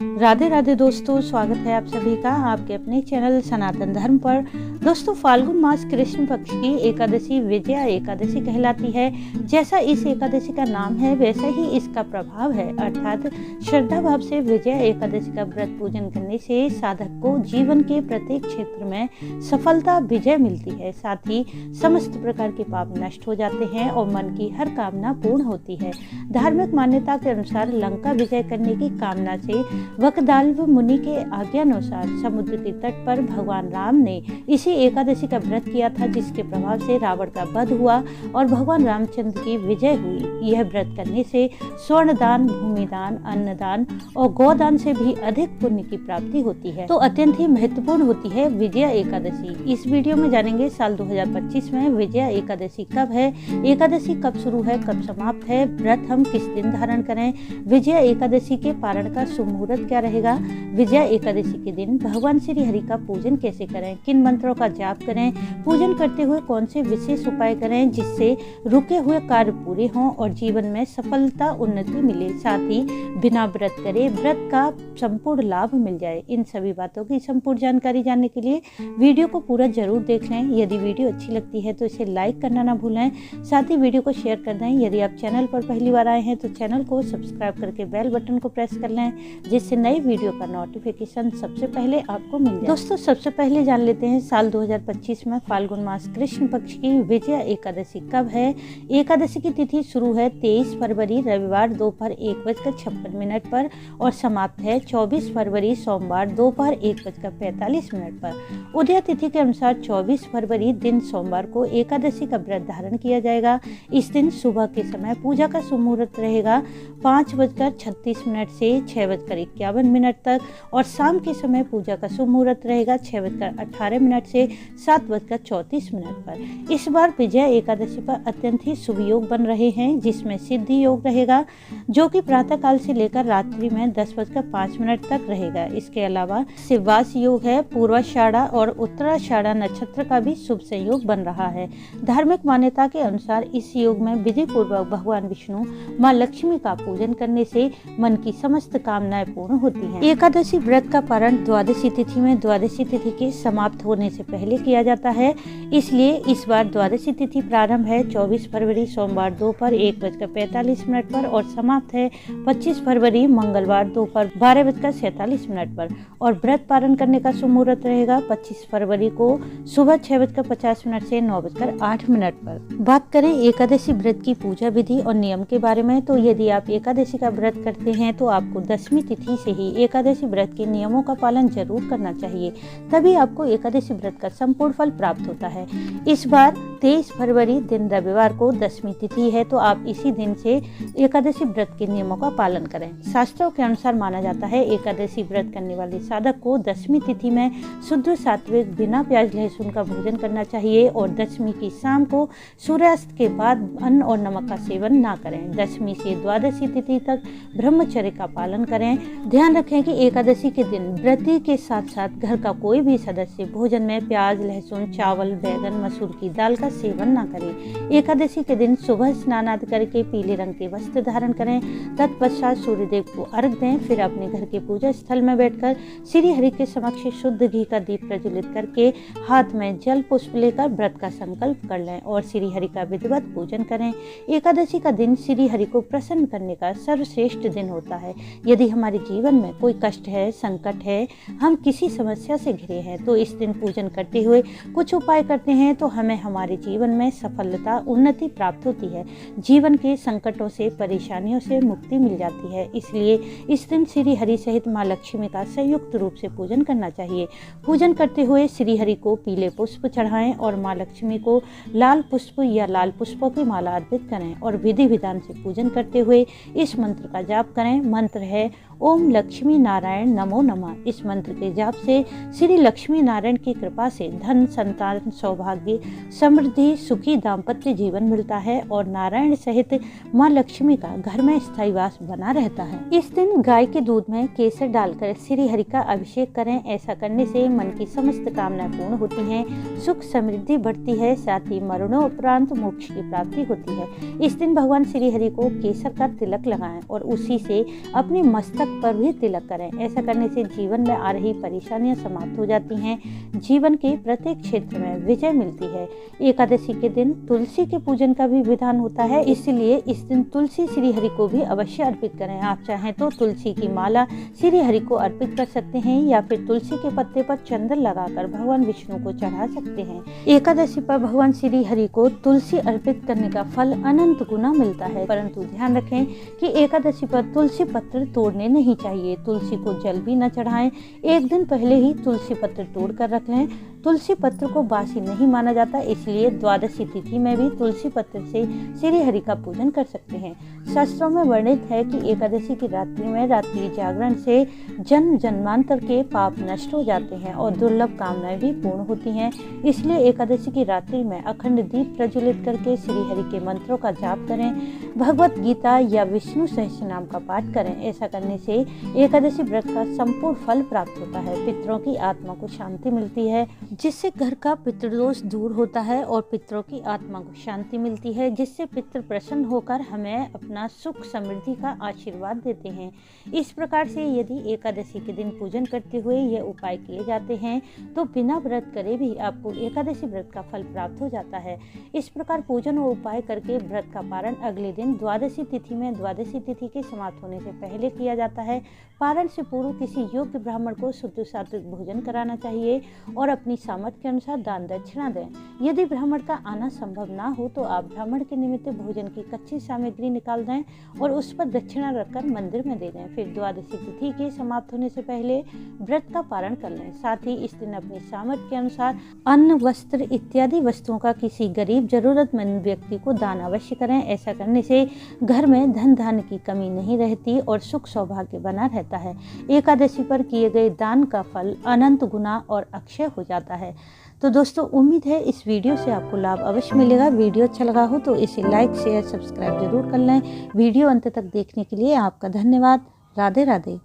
राधे राधे दोस्तों, स्वागत है आप सभी का आपके अपने चैनल सनातन धर्म पर। दोस्तों, फाल्गुन मास कृष्ण पक्ष की एकादशी विजया एकादशी कहलाती है। जैसा इस एकादशी का नाम है वैसा ही इसका प्रभाव है, अर्थात श्रद्धा भाव से विजया एकादशी का व्रत पूजन करने से साधक को जीवन के प्रत्येक क्षेत्र में सफलता विजय मिलती है। साथ ही समस्त प्रकार के पाप नष्ट हो जाते हैं और मन की हर कामना पूर्ण होती है। धार्मिक मान्यता के अनुसार लंका विजय करने की कामना से वकदाल्व मुनि के आज्ञानुसार समुद्र के तट पर भगवान राम ने इसी एकादशी का व्रत किया था, जिसके प्रभाव से रावण का वध हुआ और भगवान रामचंद्र की विजय हुई। यह व्रत करने से स्वर्ण दान, भूमि दान, अन्न दान और गोदान से भी अधिक पुण्य की प्राप्ति होती है, तो अत्यंत ही महत्वपूर्ण होती है विजया एकादशी। इस वीडियो में जानेंगे साल 2025 में विजया एकादशी कब है, एकादशी कब शुरू है, कब समाप्त है, व्रत हम किस दिन धारण करें, विजया एकादशी के पारण का शुभ मुहूर्त क्या रहेगा, विजया एकादशी के दिन भगवान श्री हरि का पूजन कैसे करें, किन मंत्रों का जाप करें, पूजन करते हुए कौन से विशेष उपाय करें जिससे रुके हुए कार्य पूरे हों और जीवन में सफलता उन्नति मिले, साथ ही बिना व्रत करे व्रत का संपूर्ण लाभ मिल जाए। इन सभी बातों की संपूर्ण जानकारी जानने के लिए वीडियो को पूरा जरूर देख लें। यदि वीडियो अच्छी लगती है तो इसे लाइक करना ना भूलें, साथ ही वीडियो को शेयर कर दें। यदि आप चैनल पर पहली बार आए हैं तो चैनल को सब्सक्राइब करके बेल बटन को प्रेस कर लें, जिससे नई वीडियो का नोटिफिकेशन सबसे पहले आपको मिल जाए। दोस्तों, सबसे पहले जान लेते हैं साल 2025 में फाल्गुन मास कृष्ण पक्ष की विजया एकादशी कब है। एकादशी की तिथि शुरू है 23 फरवरी रविवार दोपहर 1:56 पर और समाप्त है 24 फरवरी सोमवार दोपहर 1:45 पर। उदय तिथि के अनुसार 24 फरवरी दिन सोमवार को एकादशी का व्रत धारण किया जाएगा। इस दिन सुबह के समय पूजा का शुभ मुहूर्त रहेगा 5:36 से 6:51 तक और शाम के समय पूजा का शुभ मुहूर्त रहेगा 6:18 से 7:34 पर। इस बार विजया एकादशी पर अत्यंत ही शुभ योग बन रहे हैं, जिसमें सिद्धि योग रहेगा जो कि प्रातः काल से लेकर रात्रि में 10:05 तक रहेगा। इसके अलावा शिववास योग है, पूर्वाषाढ़ा और उत्तराषाढ़ा नक्षत्र का भी शुभ संयोग बन रहा है। धार्मिक मान्यता के अनुसार इस योग में विधि पूर्वक भगवान विष्णु माँ लक्ष्मी का पूजन करने से मन की समस्त कामनाएं पूर्ण होती हैं। एकादशी व्रत का पारण द्वादशी तिथि में द्वादशी तिथि के समाप्त होने से पहले किया जाता है, इसलिए इस बार द्वादशी तिथि प्रारंभ है 24 फरवरी सोमवार दोपहर 1:45 पर और समाप्त है 25 फरवरी मंगलवार दोपहर 12:47 पर और व्रत पारण करने का शुभ मुहूर्त रहेगा 25 फरवरी को सुबह 6:50 से 9:08 पर। बात करें एकादशी व्रत की पूजा विधि और नियम के बारे में, तो यदि आप एकादशी का व्रत करते हैं तो आपको दशमी तिथि से ही एकादशी व्रत के नियमों का पालन जरूर करना चाहिए, तभी आपको एकादशी व्रत का संपूर्ण फल प्राप्त होता है। इस बार 23 फरवरी दिन रविवार को दशमी तिथि है, तो आप इसी दिन से एकादशी व्रत के नियमों का पालन करें। शास्त्रों के अनुसार माना जाता है एकादशी व्रत करने वाले साधक को दशमी तिथि में शुद्ध सात्विक बिना प्याज लहसुन का भोजन करना चाहिए और दशमी की शाम को सूर्यास्त के बाद अन्न और नमक का सेवन ना करें। दशमी से द्वादशी तिथि तक ब्रह्मचर्य का पालन करें। ध्यान रखें कि एकादशी के दिन व्रती के साथ साथ घर का कोई भी सदस्य भोजन में प्याज लहसुन चावल बैगन मसूर की दाल का सेवन ना करें। एकादशी के दिन सुबह स्नान आदि करके पीले रंग के वस्त्र धारण करें, तत्पश्चात सूर्यदेव को अर्घ दें, फिर अपने घर के पूजा स्थल में बैठकर श्री हरि के समक्ष शुद्ध घी का दीप प्रज्वलित करके हाथ में जल पुष्प लेकर व्रत का संकल्प कर लें और श्री हरि का विधिवत पूजन करें। एकादशी का दिन श्री हरि को प्रसन्न करने का सर्वश्रेष्ठ दिन होता है। यदि हमारे जीवन में कोई कष्ट है, संकट है, हम किसी समस्या से घिरे हैं, तो इस दिन पूजन करते हुए कुछ उपाय करते हैं तो हमें हमारे जीवन में सफलता उन्नति प्राप्त होती है। जीवन के संकटों से परेशानियों से मुक्ति मिल जाती है। इसलिए इस दिन श्री हरि सहित माँ लक्ष्मी का संयुक्त रूप से पूजन करना चाहिए। पूजन करते हुए श्री हरि को पीले पुष्प चढ़ाएं और माँ लक्ष्मी को लाल पुष्प या लाल पुष्पों की माला अर्पित करें और विधि विधान से पूजन करते हुए इस मंत्र का जाप करें। मंत्र है ओम लक्ष्मी नारायण नमो नमः। इस मंत्र के जाप से श्री लक्ष्मी नारायण की कृपा से धन, संतान, सौभाग्य, समृद्धि, सुखी दाम्पत्य जीवन मिलता है और नारायण सहित माँ लक्ष्मी का घर में स्थायी वास बना रहता है। इस दिन गाय के दूध में केसर डालकर श्री हरि का अभिषेक करें। ऐसा करने से मन की समस्त कामनाएं पूर्ण होती हैं, सुख समृद्धि बढ़ती है, साथ ही मरणोपरांत मोक्ष की प्राप्ति होती है। इस दिन भगवान श्री हरि को केसर का तिलक लगाएं और उसी से अपने मस्तक पर पर भी तिलक करें। ऐसा करने से जीवन में आ रही परेशानियां समाप्त हो जाती हैं, जीवन के प्रत्येक क्षेत्र में विजय मिलती है। एकादशी के दिन तुलसी के पूजन का भी विधान होता है, इसलिए इस दिन तुलसी श्री हरि को भी अवश्य अर्पित करें। आप चाहें तो तुलसी की माला श्री हरि को अर्पित कर सकते हैं या फिर तुलसी के पत्ते पर चंदन लगाकर भगवान विष्णु को चढ़ा सकते हैं। एकादशी पर भगवान श्री हरि को तुलसी अर्पित करने का फल अनंत गुना मिलता है, परंतु ध्यान रखें कि एकादशी पर तुलसी पत्र तोड़ने नहीं चाहिए। तुलसी को जल भी न चढ़ाएं। एक दिन पहले ही तुलसी पत्र तोड़ कर रख लें। तुलसी पत्र को बासी नहीं माना जाता, इसलिए द्वादशी तिथि में भी तुलसी पत्र से श्री हरि का पूजन कर सकते हैं। शास्त्रों में वर्णित है कि एकादशी की रात्रि में रात्रि जागरण से जन्म जन्मांतर के पाप नष्ट हो जाते हैं और दुर्लभ कामनाएं भी पूर्ण होती हैं। इसलिए एकादशी की रात्रि में अखंड दीप प्रज्वलित करके श्री हरि के मंत्रों का जाप करें, भगवत गीता या विष्णु सहस्त्रनाम का पाठ करें। ऐसा करने से एकादशी व्रत का संपूर्ण फल प्राप्त होता है। पितरों की आत्मा को शांति मिलती है, जिससे घर का पितृदोष दूर होता है और पितरों की आत्मा को शांति मिलती है, जिससे पितृ प्रसन्न होकर हमें अपना सुख समृद्धि का आशीर्वाद देते हैं। इस प्रकार से यदि एकादशी के दिन पूजन करते हुए ये उपाय किए जाते हैं तो बिना व्रत करे भी आपको एकादशी व्रत का फल प्राप्त हो जाता है। इस प्रकार पूजन और उपाय करके व्रत का पारण अगले दिन द्वादशी तिथि में द्वादशी तिथि के समाप्त होने से पहले किया जाता है। पारण से पूर्व किसी योग्य ब्राह्मण को शुद्ध सात्विक भोजन कराना चाहिए और अपनी सामर्थ्य के अनुसार दान दक्षिणा दें। यदि ब्राह्मण का आना संभव ना हो तो आप ब्राह्मण के निमित्त भोजन की कच्ची सामग्री निकाल दें और उस पर दक्षिणा रखकर मंदिर में दे दें। फिर द्वादशी तिथि के समाप्त होने से पहले व्रत का पारण कर लें। साथ ही इस दिन अपनी सामर्थ्य के अनुसार अन्न, वस्त्र इत्यादि वस्तुओं का किसी गरीब जरूरतमंद व्यक्ति को दान अवश्य करें। ऐसा करने से घर में धन धान्य की कमी नहीं रहती और सुख सौभाग्य बना रहता है। एकादशी पर किए गए दान का फल अनंत गुना और अक्षय हो जाता है। तो दोस्तों, उम्मीद है इस वीडियो से आपको लाभ अवश्य मिलेगा। वीडियो अच्छा लगा हो तो इसे लाइक, शेयर, सब्सक्राइब जरूर कर लें। वीडियो अंत तक देखने के लिए आपका धन्यवाद। राधे राधे।